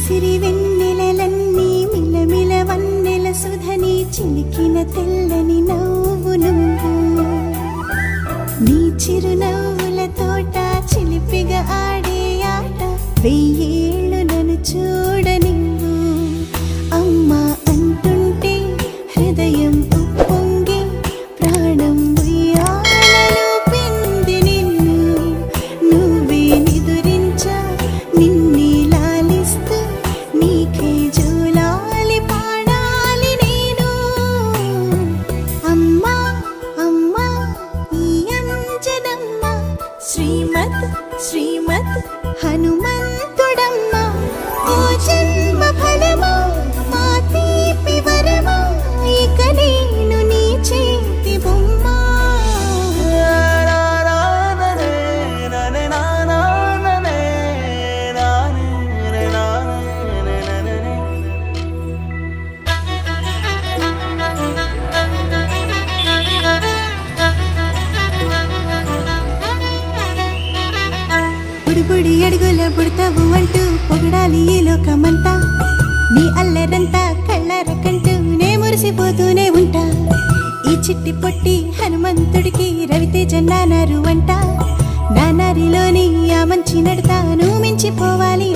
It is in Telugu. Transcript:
సిరి వెన్నెలలన్నీ మిలమిల వన్నెల సుధని చిలికిన తెల్లని నవ్వు నువ్వు నీ చిరునవ్వుల తోట చిలిపిగా ఆడే ఆట వెయ్యేళ్ళు నన్ను చూడనివ్వు అమ్మా అంటుంటే హృదయం ఉప్పొంగి ప్రాణం ఉయ్యాలలో పిండి నిన్ను నువ్వే నిదురించా నిన్నే లాలిస్తూ నీకే జోలాలి పాడాలి నేను అమ్మా అమ్మా ఈ అంజనమ్మ శ్రీమత్ శ్రీమత్ హనుమంతుడమ్మ ఓ జన్మ ఫలమా మా తీపి వరమా ఇక నేను నీ చేతి బొమ్మ బుడిబుడి అడుగుల పుడతావు అంటూ పొగడాలి ఈ లోకమంతా నీ అల్లరంతా కళ్ళరకంటూ నే మురిసిపోతూనే ఉంటా ఈ చిట్టి పొట్టి హనుమంతుడికి రవితేజ నానారు అంట నానారిలోని ఆ మంచి నడతా నువ్వు మించిపోవాలి